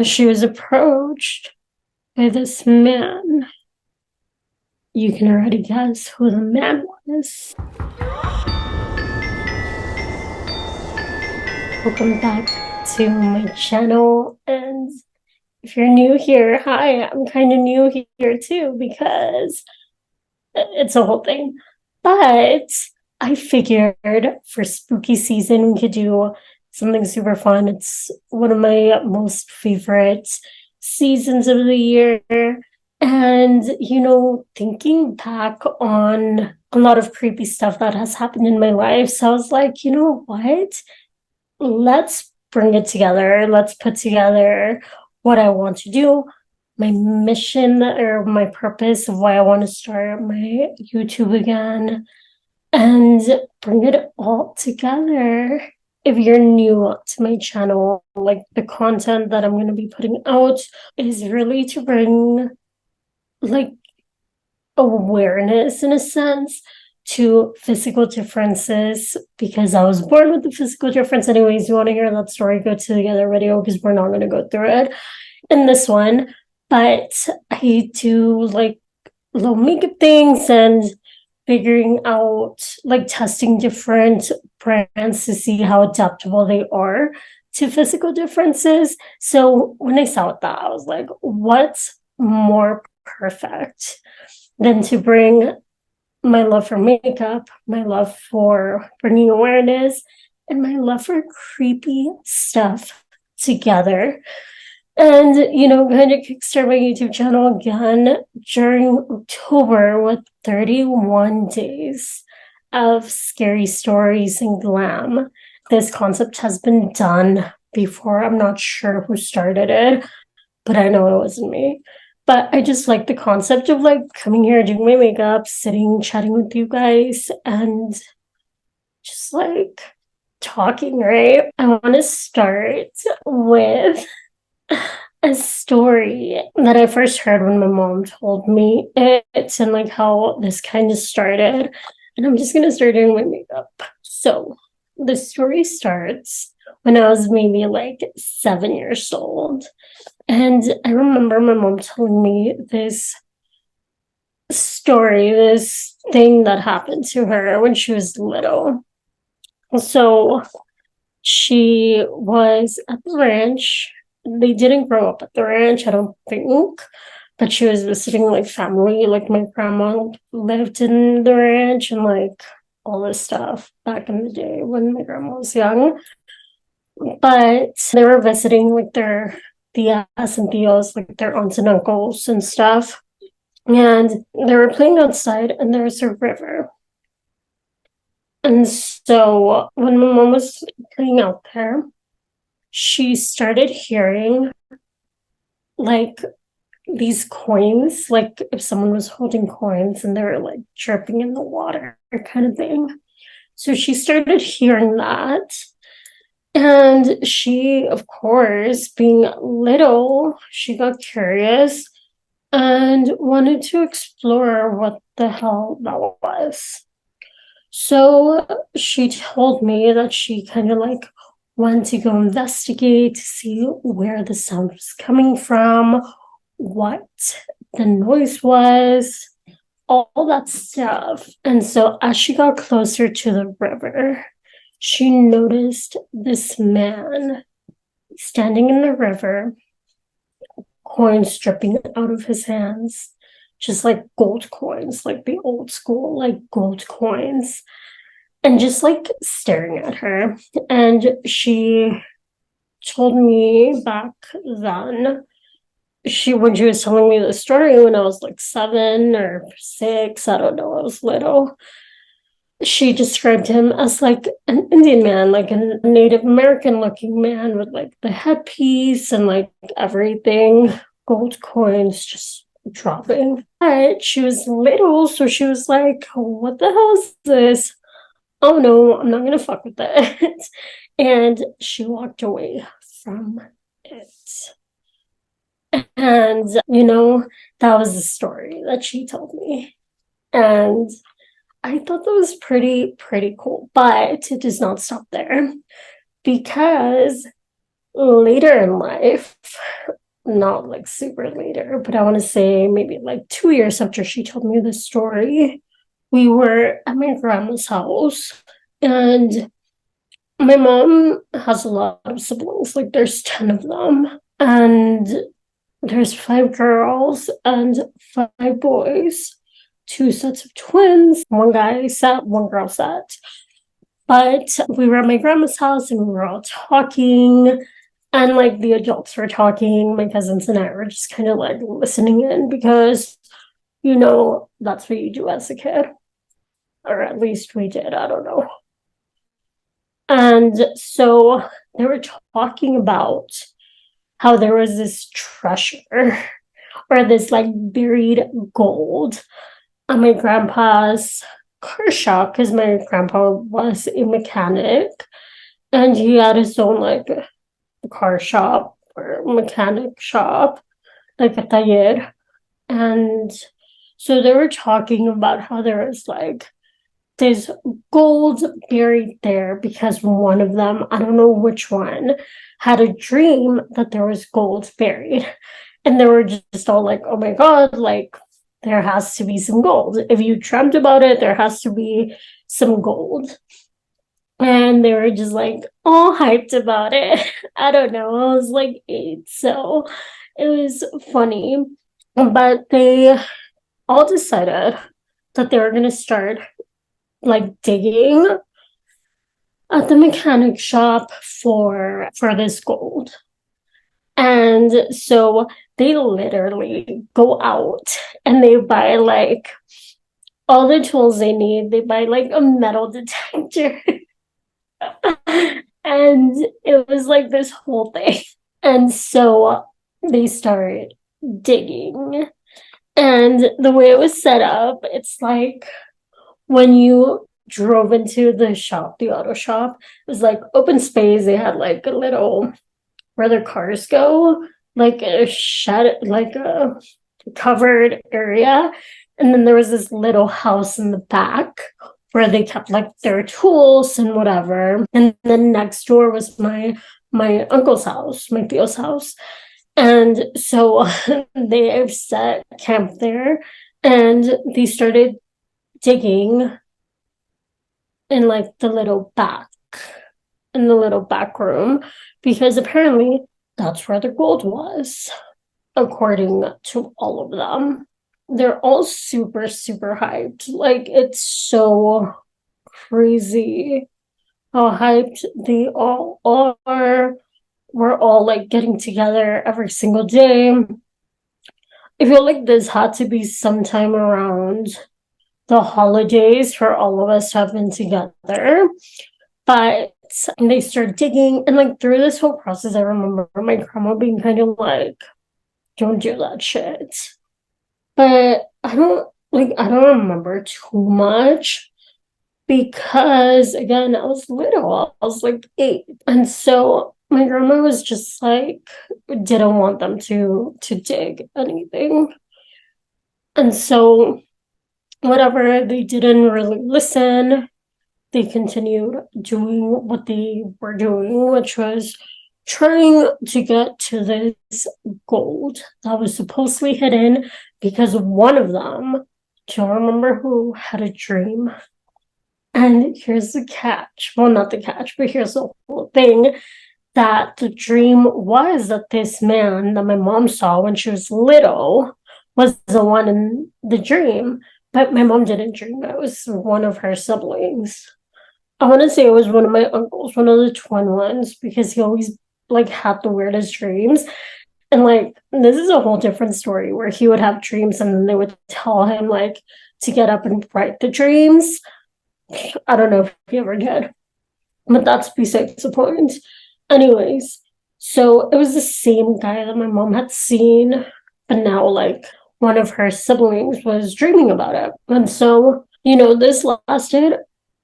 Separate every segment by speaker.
Speaker 1: She was approached by this man. You can already guess who the man was. Welcome back to my channel. And if you're new here, hi, I'm kind of new here too because it's a whole thing. But I figured for spooky season, we could do something super fun. It's one of my most favorite seasons of the year. And, thinking back on a lot of creepy stuff that has happened in my life. So I was like, you know what? Let's bring it together. Let's put together what I want to do, my mission or my purpose of why I want to start my YouTube again, and bring it all together. If you're new to my channel, like the content that I'm going to be putting out is really to bring like awareness in a sense to physical differences because I was born with the physical difference. Anyways, you want to hear that story, go to the other video because we're not going to go through it in this one. But I do like little makeup things and figuring out like testing different brands to see how adaptable they are to physical differences. So when I saw that, I was like, what's more perfect than to bring my love for makeup, my love for bringing awareness, and my love for creepy stuff together. And, kind of kickstart my YouTube channel again during October with 31 days of scary stories and glam. This concept has been done before. I'm not sure who started it, but I know it wasn't me. But I just like the concept of like coming here, doing my makeup, sitting, chatting with you guys, and just like talking, right? I want to start with a story that I first heard when my mom told me it and like how this kind of started. And I'm just going to start doing my makeup. So the story starts when I was maybe like 7 years old. And I remember my mom telling me this story, this thing that happened to her when she was little. So she was at the ranch. They didn't grow up at the ranch, I don't think, but she was visiting like family. Like my grandma lived in the ranch and like all this stuff back in the day when my grandma was young. But they were visiting like their tias and tios, like their aunts and uncles and stuff. And they were playing outside, and there was a river. And so when my mom was playing out there, she started hearing like these coins, like if someone was holding coins and they were like chirping in the water kind of thing. So she started hearing that. And she, of course, being little, she got curious and wanted to explore what the hell that was. So she told me that she kind of like went to go investigate to see where the sound was coming from, what the noise was, all that stuff. And so as she got closer to the river, she noticed this man standing in the river, coins dripping out of his hands, just like gold coins, like the old school, like gold coins, and just like staring at her. And she told me back then, when she was telling me the story when I was like 7 or 6, I don't know, I was little. She described him as like an Indian man, like a Native American looking man with like the headpiece and like everything, gold coins just dropping. But she was little, so she was like, what the hell is this? Oh no, I'm not gonna fuck with it. And she walked away from it. And, that was the story that she told me. And I thought that was pretty cool, but it does not stop there because later in life, not like super later, but I want to say maybe like 2 years after she told me the story, we were at my grandma's house, and my mom has a lot of siblings, like there's 10 of them, and there's five girls and five boys, two sets of twins, one guy sat, one girl sat. But we were at my grandma's house and we were all talking, and like the adults were talking. My cousins and I were just kind of like listening in because, that's what you do as a kid, or at least we did. I don't know. And so they were talking about how there was this treasure or this like buried gold at my grandpa's car shop, because my grandpa was a mechanic and he had his own like car shop or mechanic shop, like a taller. And so they were talking about how there was like there's gold buried there because one of them, I don't know which one, had a dream that there was gold buried. And they were just all like, oh my God, like there has to be some gold. If you dreamt about it, there has to be some gold. And they were just like all hyped about it. I don't know. I was like 8, so it was funny. But they all decided that they were going to start like digging at the mechanic shop for this gold. And so they literally go out and they buy like all the tools they need. They buy like a metal detector. And it was like this whole thing. And so they start digging. And the way it was set up, it's like when you drove into the shop, the auto shop, it was like open space. They had like a little where their cars go, like a shed, like a covered area. And then there was this little house in the back where they kept like their tools and whatever. And then next door was my uncle's house, my Theo's house. And so they set camp there and they started digging in like in the little back room, because apparently that's where the gold was, according to all of them. They're all super, super hyped. Like, it's so crazy how hyped they all are. We're all like getting together every single day. I feel like this had to be sometime around the holidays for all of us to have been together. But they start digging, and like through this whole process, I remember my grandma being kind of like, don't do that shit. But I don't remember too much because again, I was little. I was like 8. And so my grandma was just like didn't want them to dig anything. And so whatever, they didn't really listen. They continued doing what they were doing, which was trying to get to this gold that was supposedly hidden, because one of them, do you remember who, had a dream? And here's the catch. Well, not the catch, but here's the whole thing, that the dream was that this man that my mom saw when she was little was the one in the dream, but my mom didn't dream. It was one of her siblings. I want to say it was one of my uncles, one of the twin ones, because he always like had the weirdest dreams. And like this is a whole different story where he would have dreams and then they would tell him like to get up and write the dreams. I don't know if he ever did, but that's besides the point. Anyways, so it was the same guy that my mom had seen, but now like one of her siblings was dreaming about it. And so, this lasted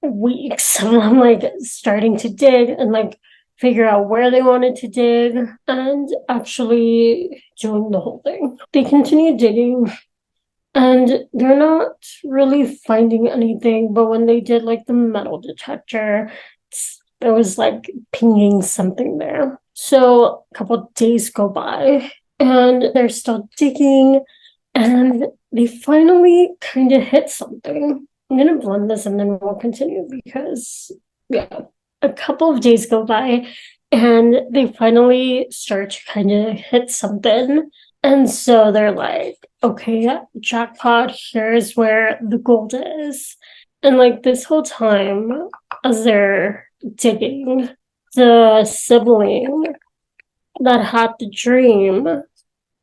Speaker 1: weeks. And I'm like starting to dig and like figure out where they wanted to dig and actually doing the whole thing. They continue digging and they're not really finding anything. But when they did like the metal detector, There was like pinging something there. So a couple of days go by and they're still digging and they finally kind of hit something. I'm gonna blend this and then we'll continue because yeah, a couple of days go by and they finally start to kind of hit something. And so they're like, okay, jackpot, here's where the gold is. And like this whole time, as they're digging, the sibling that had the dream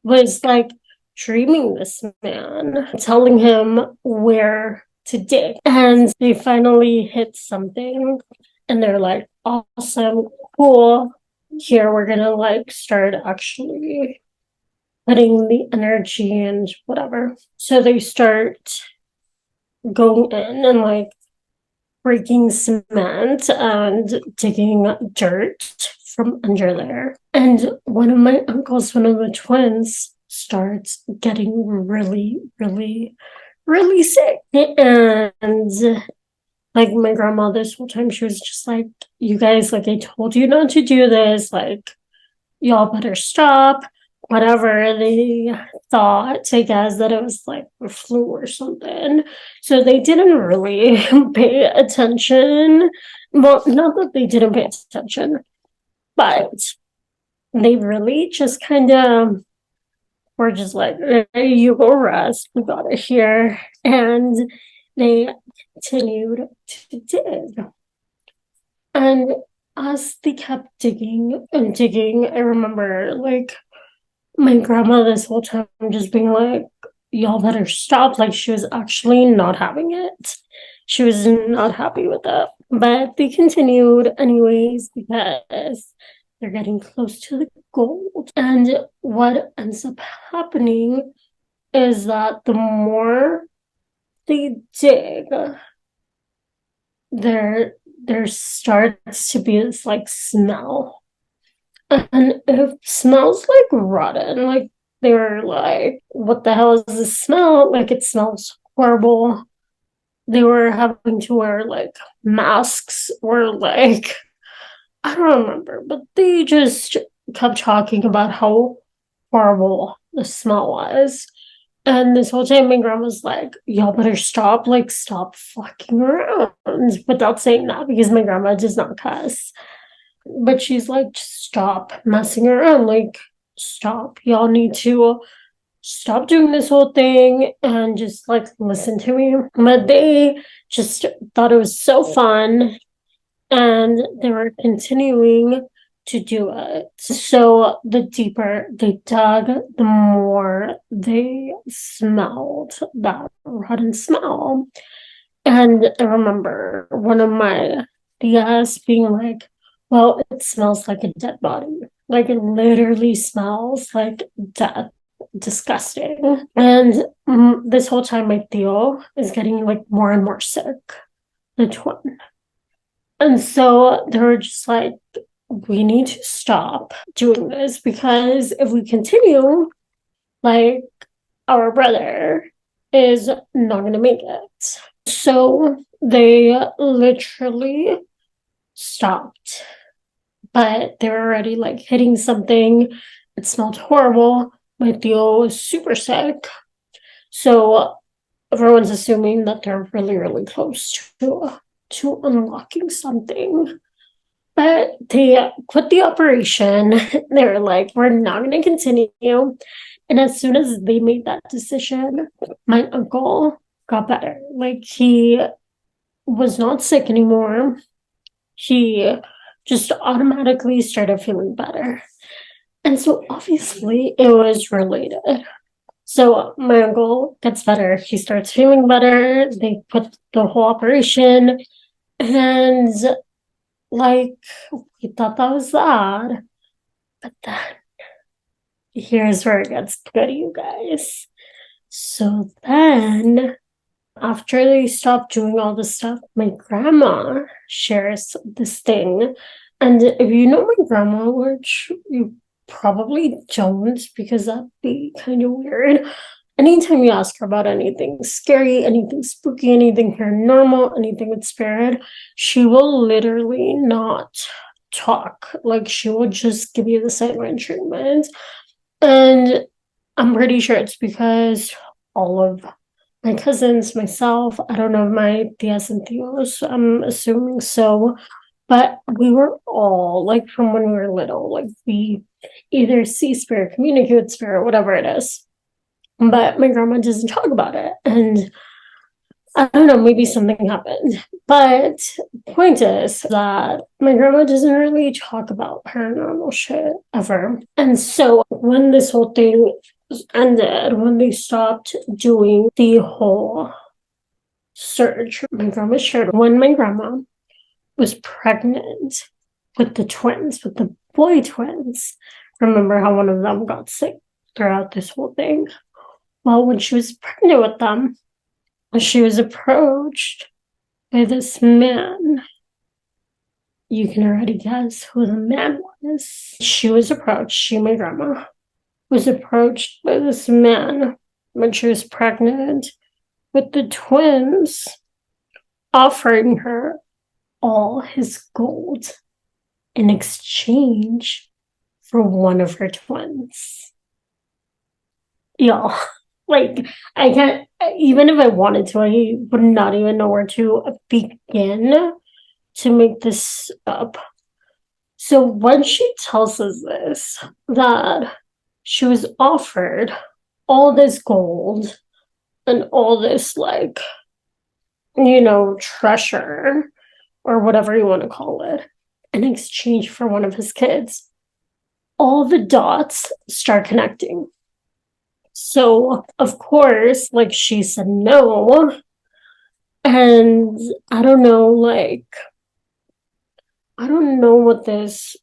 Speaker 1: was like dreaming this man, telling him where to dig. And they finally hit something and they're like, awesome, cool. Here we're gonna like start actually putting the energy and whatever. So they start going in and like breaking cement and digging dirt from under there. And one of my uncles, one of the twins, starts getting really, really, really sick. And like my grandma, this whole time, she was just like, you guys, like, I told you not to do this. Like, y'all better stop. Whatever they thought, I guess that it was like the flu or something. So they didn't really pay attention. Well, not that they didn't pay attention, but they really just kind of were just like, hey, you go rest, we got it here. And they continued to dig. And as they kept digging and digging, I remember like my grandma this whole time just being like, y'all better stop. Like she was actually not having it. She was not happy with it. But they continued anyways because they're getting close to the gold. And what ends up happening is that the more they dig, there starts to be this like smell. And it smells like rotten. Like they were like, what the hell is this smell? Like it smells horrible. They were having to wear like masks or like I don't remember, but they just kept talking about how horrible the smell was. And this whole time, my grandma's like, y'all better stop, like, stop fucking around without saying that because my grandma does not cuss. But she's like, stop messing around, like, stop. Y'all need to stop doing this whole thing and just like listen to me. But they just thought it was so fun and they were continuing to do it. So the deeper they dug, the more they smelled that rotten smell. And I remember one of my tias being like, well, it smells like a dead body. Like it literally smells like death. Disgusting. And this whole time, my Theo is getting like more and more sick, the twin. And so they were just like, we need to stop doing this because if we continue, like, our brother is not going to make it. So they literally stopped, but they were already like hitting something. It smelled horrible. My Theo was super sick. So everyone's assuming that they're really, really close to unlocking something. But they quit the operation. They were like, we're not going to continue. And as soon as they made that decision, my uncle got better. Like, he was not sick anymore. He just automatically started feeling better. And so, obviously, it was related. So, my uncle gets better. He starts feeling better. They put the whole operation. And like, we thought that was odd, but then here's where it gets good, you guys. So then, after they stopped doing all this stuff, my grandma shares this thing. And if you know my grandma, which you probably don't because that'd be kind of weird, anytime you ask her about anything scary, anything spooky, anything paranormal, anything with spirit, she will literally not talk. Like, she will just give you the silent treatment. And I'm pretty sure it's because all of my cousins, myself, I don't know, my tias and tios, I'm assuming so. But we were all like, from when we were little, like, we either see spirit, communicate with spirit, whatever it is. But my grandma doesn't talk about it. And I don't know, maybe something happened. But point is that my grandma doesn't really talk about paranormal shit ever. And so when this whole thing ended, when they stopped doing the whole search, my grandma shared when my grandma was pregnant with the twins, with the boy twins. Remember how one of them got sick throughout this whole thing? Well, when she was pregnant with them, she was approached by this man. You can already guess who the man was. She was approached, she, my grandma, was approached by this man when she was pregnant with the twins, offering her all his gold in exchange for one of her twins. Y'all, like, I can't, even if I wanted to, I would not even know where to begin to make this up. So when she tells us this, that she was offered all this gold and all this, like, treasure or whatever you want to call it, in exchange for one of his kids, all the dots start connecting. So, of course, like, she said no. And I don't know, like, I don't know what this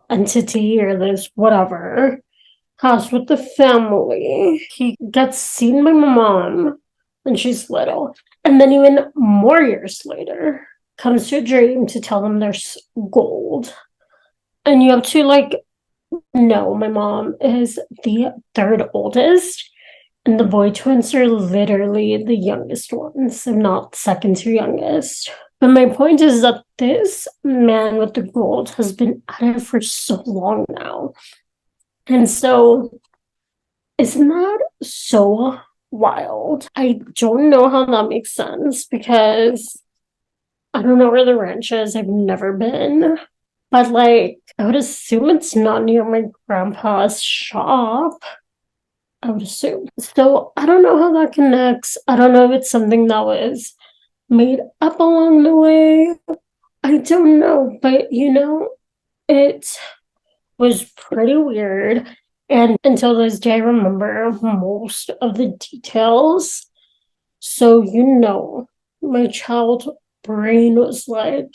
Speaker 1: entity or this whatever has with the family. He gets seen by my mom when she's little. And then even more years later, comes to a dream to tell them there's gold. And you have to, like, no, my mom is the third oldest, and the boy twins are literally the youngest ones. I'm not second to youngest. But my point is that this man with the gold has been at it for so long now. And so, isn't that so wild? I don't know how that makes sense because I don't know where the ranch is. I've never been. But, like, I would assume it's not near my grandpa's shop. I would assume. So I don't know how that connects. I don't know if it's something that was made up along the way. I don't know. But, it was pretty weird. And until this day, I remember most of the details. So, my child brain was like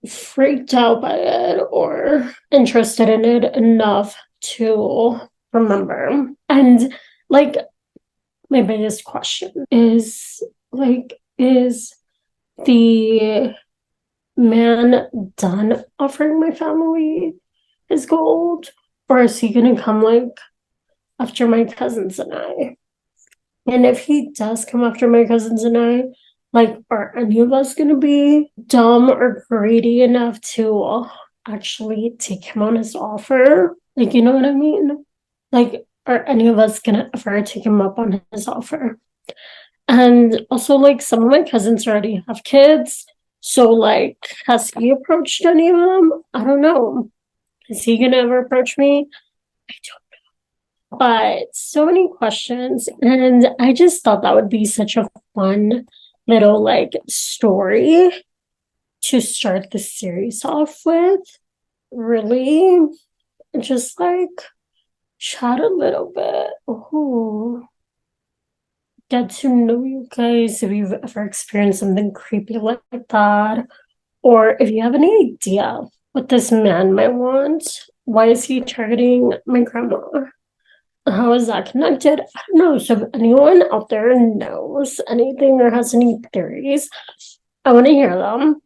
Speaker 1: freaked out by it or interested in it enough to remember. And, like, my biggest question is, like, is the man done offering my family his gold? Or is he gonna come, like, after my cousins and I? And if he does come after my cousins and I, like, are any of us gonna be dumb or greedy enough to actually take him on his offer? Like, you know what I mean? Like, are any of us gonna ever take him up on his offer? And also, like, some of my cousins already have kids. So, like, has he approached any of them? I don't know. Is he gonna ever approach me? I don't know. But so many questions. And I just thought that would be such a fun little, like, story to start the series off with. Really, just, like, chat a little bit. Oh, get to know you guys if you've ever experienced something creepy like that, or if you have any idea what this man might want. Why is he targeting my grandma? How is that connected? I don't know. So if anyone out there knows anything or has any theories, I want to hear them.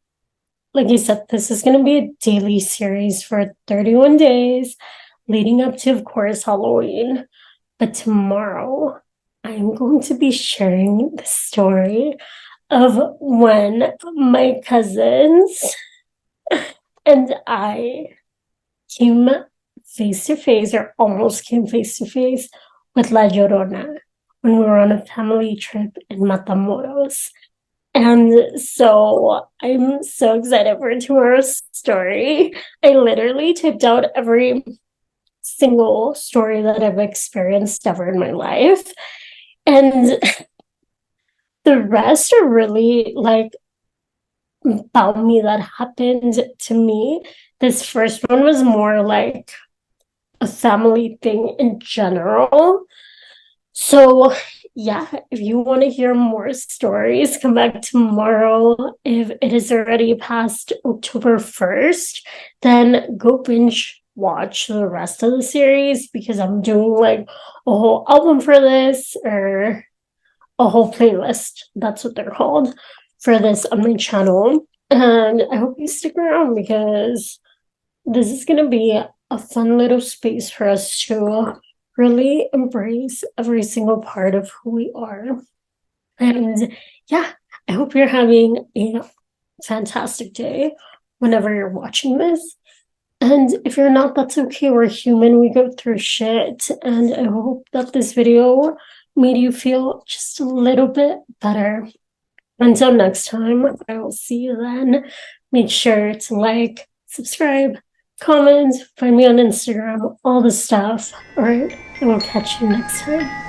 Speaker 1: Like I said, this is going to be a daily series for 31 days leading up to, of course, Halloween. But tomorrow, I'm going to be sharing the story of when my cousins and I came face to face, or almost came face to face, with La Llorona when we were on a family trip in Matamoros. And so I'm so excited for tomorrow's story. I literally typed out every single story that I've experienced ever in my life. And the rest are really like about me that happened to me. This first one was more like a family thing in general. So, yeah, if you want to hear more stories, come back tomorrow. If it is already past October 1st, then go binge watch the rest of the series because I'm doing like a whole album for this, or a whole playlist. That's what they're called for this on my channel. And I hope you stick around because this is going to be a fun little space for us to really embrace every single part of who we are. And yeah, I hope you're having a fantastic day whenever you're watching this. And if you're not, that's okay. We're human. We go through shit. And I hope that this video made you feel just a little bit better. Until next time, I will see you then. Make sure to like, subscribe, comment, find me on Instagram, all the stuff. All right, I will catch you next time.